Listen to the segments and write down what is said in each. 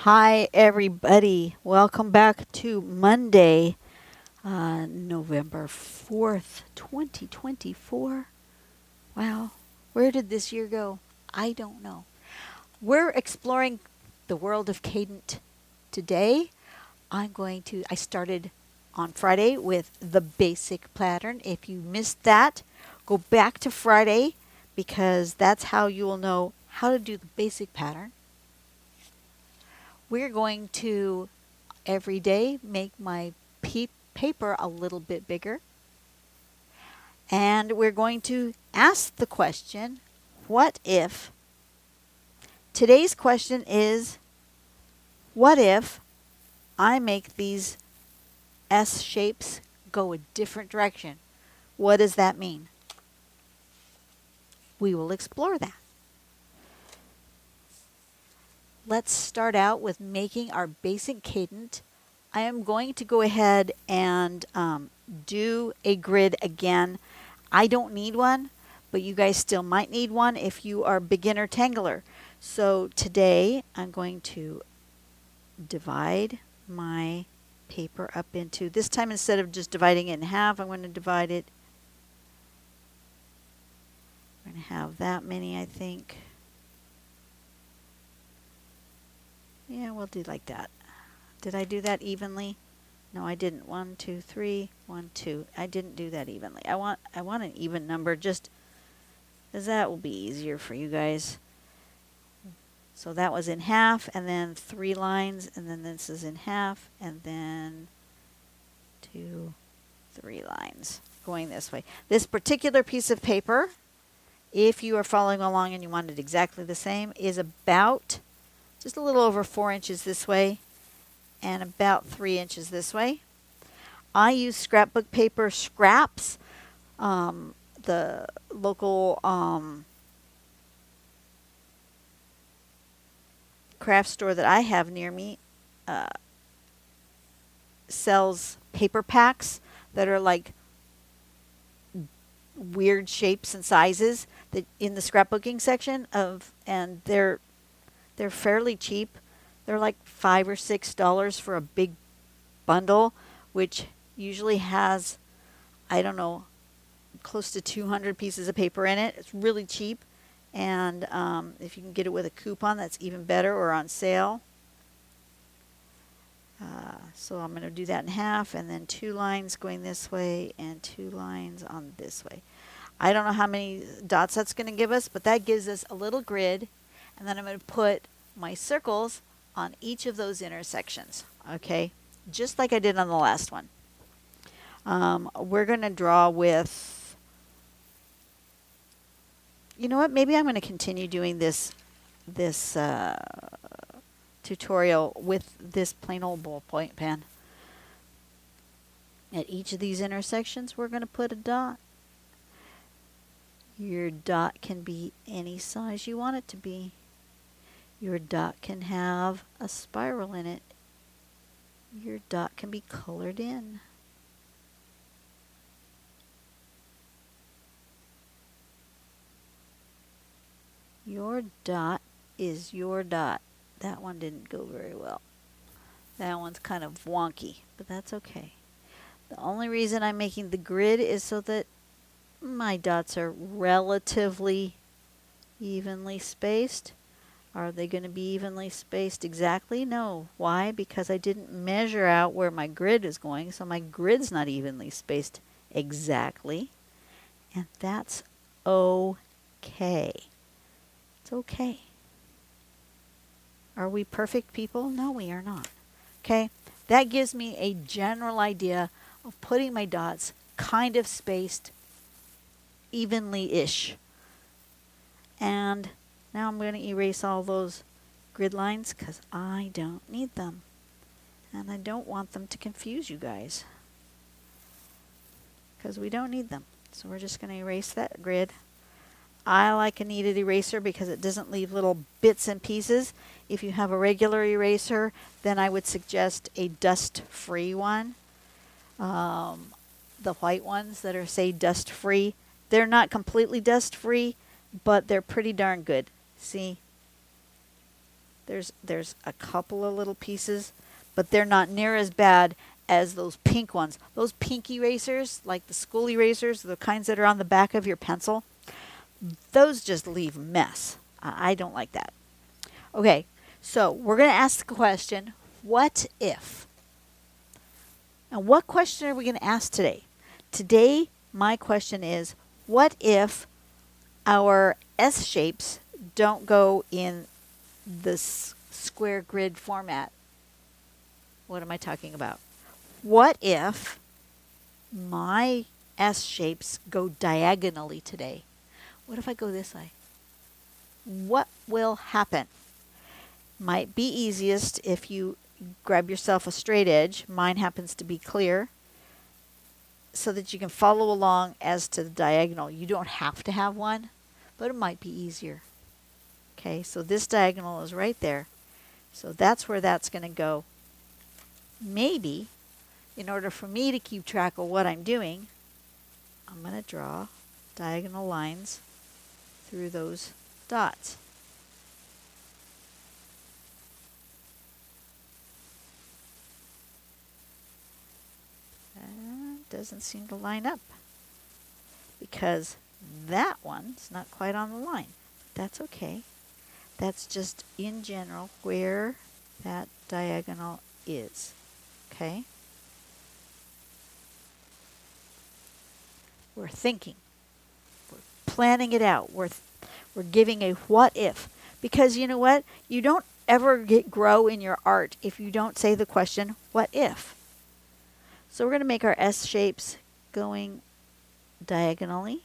Hi, everybody. Welcome back to Monday, November 4th, 2024. Wow, where did this year go? I don't know. We're exploring the world of Cadent today. I started on Friday with the basic pattern. If you missed that, go back to Friday because that's how you will know how to do the basic pattern. We're going to every day make my paper a little bit bigger. And we're going to ask the question, what if? Today's question is, what if I make these S shapes go a different direction? What does that mean? We will explore that. Let's start out with making our basic cadent. I am going to go ahead and do a grid again. I don't need one, but you guys still might need one if you are beginner tangler. So today I'm going to divide my paper up into, this time instead of just dividing it in half, I'm going to divide it. I'm going to have that many, I think. Yeah, we'll do like that. Did I do that evenly? No, I didn't. 1, 2, 3, 1, 2. I didn't do that evenly. I want an even number just as that will be easier for you guys. So that was in half, and then 3 lines, and then this is in half, and then 2, 3 lines going this way. This particular piece of paper, if you are following along and you want it exactly the same, is about just a little over 4 inches this way and about 3 inches this way. I use scrapbook paper scraps. The local craft store that I have near me sells paper packs that are like weird shapes and sizes that in the scrapbooking section and they're fairly cheap. They're like $5 or $6 for a big bundle, which usually has, I don't know, close to 200 pieces of paper in it. It's really cheap. And if you can get it with a coupon, that's even better, or on sale. So I'm going to do that in half, and then 2 lines going this way and 2 lines on this way. I don't know how many dots that's going to give us, but that gives us a little grid. And then I'm going to put my circles on each of those intersections, okay? Just like I did on the last one. We're going to draw with, you know what, maybe I'm going to continue doing this tutorial with this plain old ballpoint pen. At each of these intersections, we're going to put a dot. Your dot can be any size you want it to be. Your dot can have a spiral in it. Your dot can be colored in. Your dot is your dot. That one didn't go very well. That one's kind of wonky, but that's okay. The only reason I'm making the grid is so that my dots are relatively evenly spaced. Are they going to be evenly spaced exactly? No. Why? Because I didn't measure out where my grid is going, so my grid's not evenly spaced exactly. And that's okay. It's okay. Are we perfect people? No, we are not. Okay? That gives me a general idea of putting my dots kind of spaced evenly-ish. And now I'm going to erase all those grid lines because I don't need them. And I don't want them to confuse you guys, because we don't need them. So we're just going to erase that grid. I like a kneaded eraser because it doesn't leave little bits and pieces. If you have a regular eraser, then I would suggest a dust-free one. The white ones that are, say, dust-free, they're not completely dust-free, but they're pretty darn good. See? There's a couple of little pieces, but they're not near as bad as those pink ones. Those pink erasers, like the school erasers, the kinds that are on the back of your pencil, those just leave a mess. I don't like that. Okay, so we're going to ask the question, what if? And what question are we going to ask today? Today, my question is, what if our S shapes don't go in this square grid format? What am I talking about? What if my S shapes go diagonally today? What if I go this way? What will happen? Might be easiest if you grab yourself a straight edge. Mine happens to be clear, so that you can follow along as to the diagonal. You don't have to have one, but it might be easier. Okay, so this diagonal is right there. So that's where that's going to go. Maybe, in order for me to keep track of what I'm doing, I'm going to draw diagonal lines through those dots. Doesn't seem to line up because that one's not quite on the line. That's okay. That's just in general where that diagonal is. Okay? We're thinking. We're planning it out. We're giving a what if. Because you know what? You don't ever grow in your art if you don't say the question, what if? So we're going to make our S shapes going diagonally.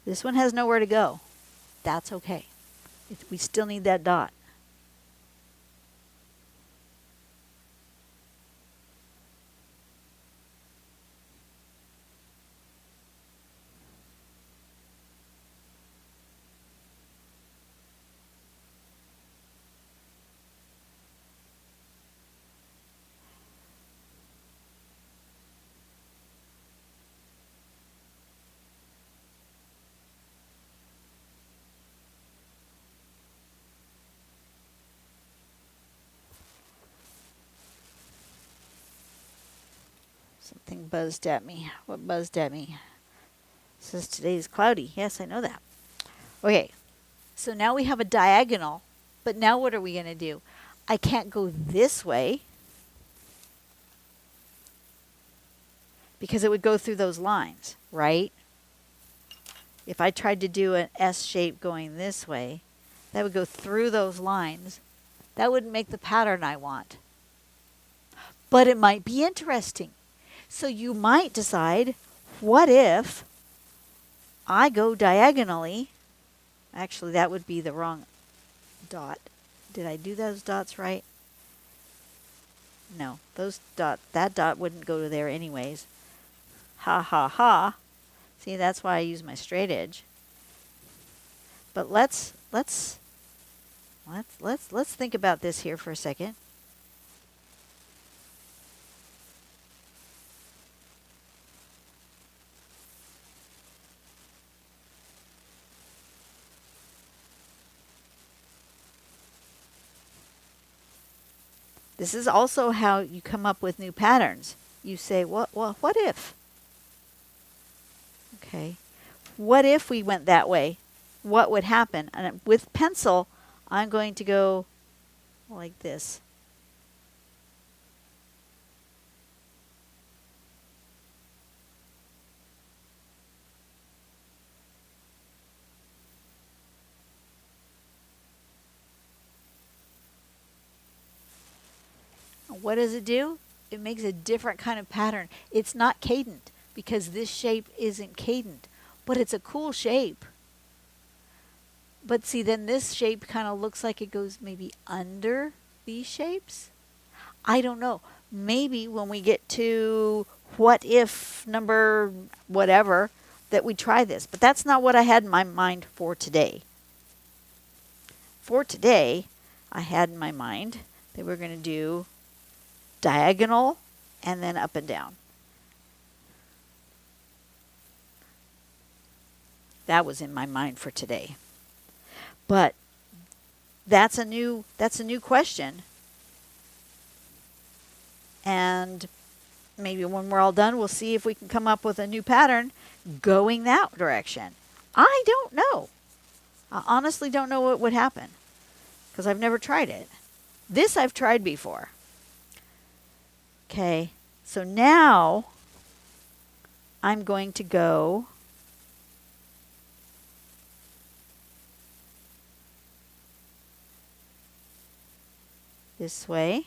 This one has nowhere to go. That's okay. We still need that dot. Something buzzed at me. What buzzed at me? It says today is cloudy. Yes, I know that. Okay, so now we have a diagonal, but now what are we going to do? I can't go this way because it would go through those lines, right? If I tried to do an S shape going this way, that would go through those lines. That wouldn't make the pattern I want. But it might be interesting. So you might decide, what if I go diagonally? Actually, that would be the wrong dot. Did I do those dots right? No, that dot wouldn't go to there anyways. Ha ha ha. See, that's why I use my straight edge. But let's think about this here for a second. This is also how you come up with new patterns. You say, what if? Okay. What if we went that way? What would happen? And with pencil, I'm going to go like this. What does it do? It makes a different kind of pattern. It's not cadent because this shape isn't cadent, but it's a cool shape. But see, then this shape kind of looks like it goes maybe under these shapes. I don't know. Maybe when we get to what if number whatever, that we try this, but that's not what I had in my mind for today. For today, I had in my mind that we're going to do diagonal and then up and down. That was in my mind for today. But that's a new question. And maybe when we're all done, we'll see if we can come up with a new pattern going that direction. I don't know. I honestly don't know what would happen because I've never tried it. This I've tried before. Okay, so now I'm going to go this way.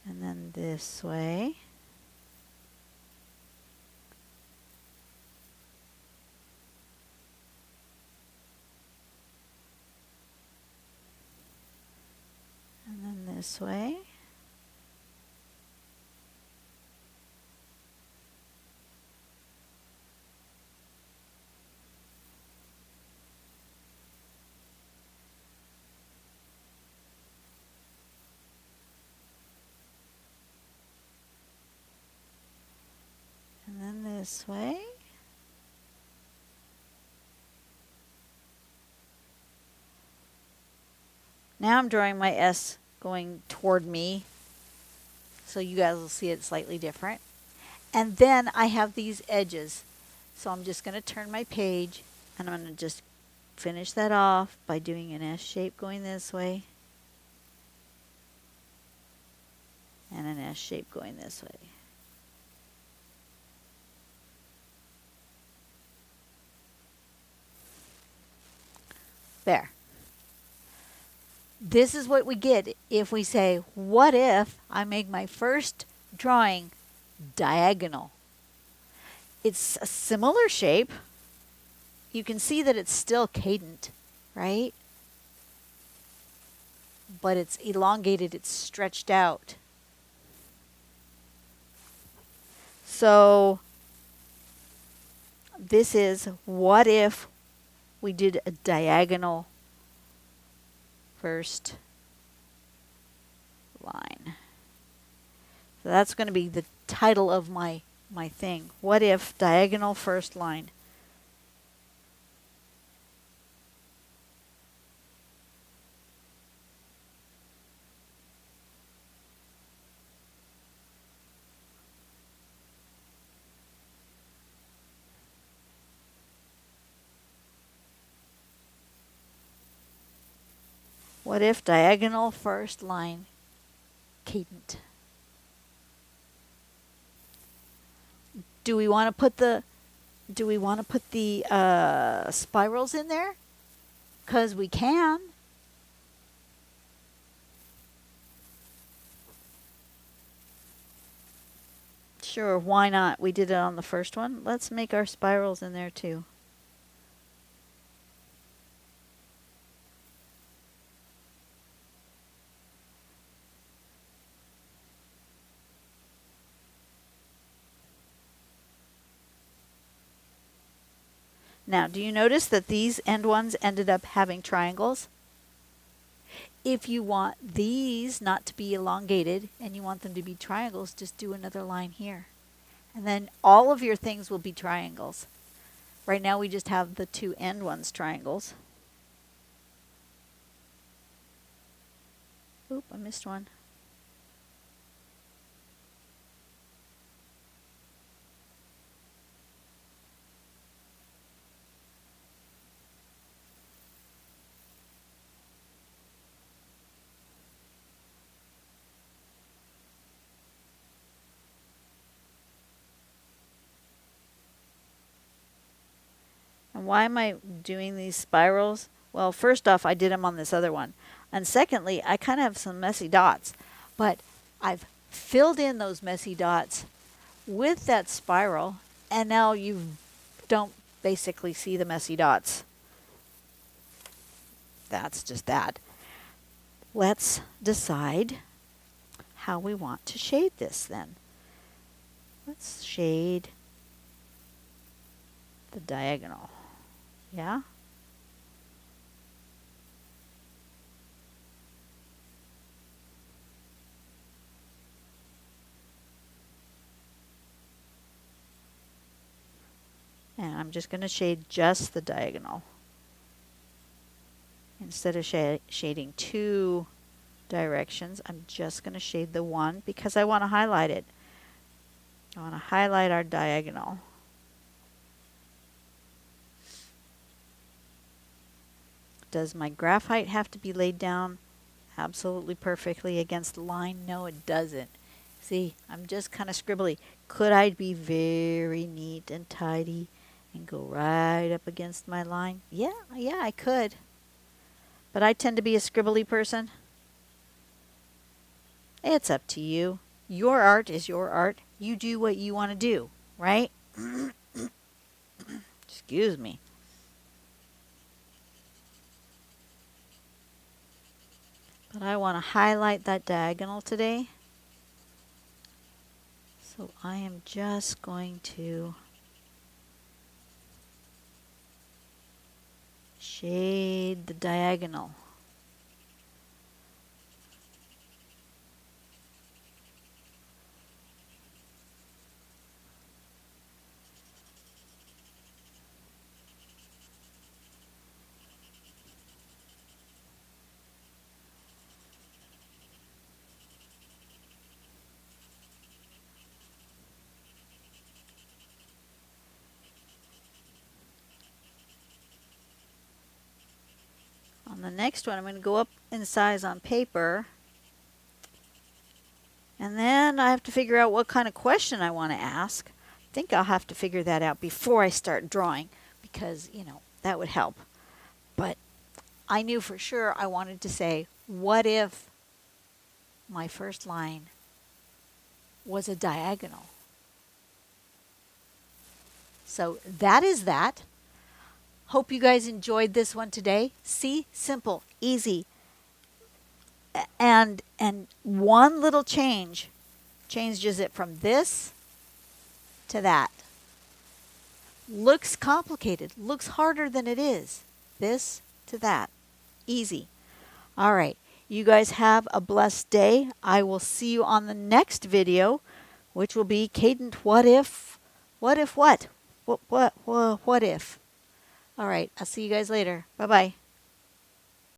And then this way. And then this way. And then this way. Now I'm drawing my S going toward me, so you guys will see it slightly different. And then I have these edges. So I'm just going to turn my page, and I'm going to just finish that off by doing an S shape going this way, and an S shape going this way. There. This is what we get if we say, what if I make my first drawing diagonal? It's a similar shape. You can see that it's still cadent, right? But it's elongated, it's stretched out. So this is what if we did a diagonal first line. So that's going to be the title of my thing. What if diagonal first line? What if diagonal first line cadent? Do we want to put the spirals in there? 'Cause we can. Sure, why not? We did it on the first one. Let's make our spirals in there too. Now, do you notice that these end ones ended up having triangles? If you want these not to be elongated and you want them to be triangles, just do another line here. And then all of your things will be triangles. Right now we just have the two end ones triangles. Oop, I missed one. And why am I doing these spirals? Well, first off, I did them on this other one. And secondly, I kind of have some messy dots. But I've filled in those messy dots with that spiral, and now you don't basically see the messy dots. That's just that. let's decide how we want to shade this then. Let's shade the diagonal. Yeah? And I'm just going to shade just the diagonal. Instead of shading two directions, I'm just going to shade the one because I want to highlight it. I want to highlight our diagonal. Does my graph height have to be laid down absolutely perfectly against the line? No, it doesn't. See, I'm just kind of scribbly. Could I be very neat and tidy and go right up against my line? Yeah, I could. But I tend to be a scribbly person. It's up to you. Your art is your art. You do what you want to do, right? Excuse me. But I want to highlight that diagonal today. So I am just going to shade the diagonal. On the next one, I'm going to go up in size on paper. And then I have to figure out what kind of question I want to ask. I think I'll have to figure that out before I start drawing because, that would help. But I knew for sure I wanted to say, what if my first line was a diagonal? So that is that. Hope you guys enjoyed this one today. See, simple, easy. And one little change changes it from this to that. Looks complicated, looks harder than it is. This to that. Easy. All right. You guys have a blessed day. I will see you on the next video, which will be Cadent What If? What if what? What if? All right. I'll see you guys later. Bye-bye.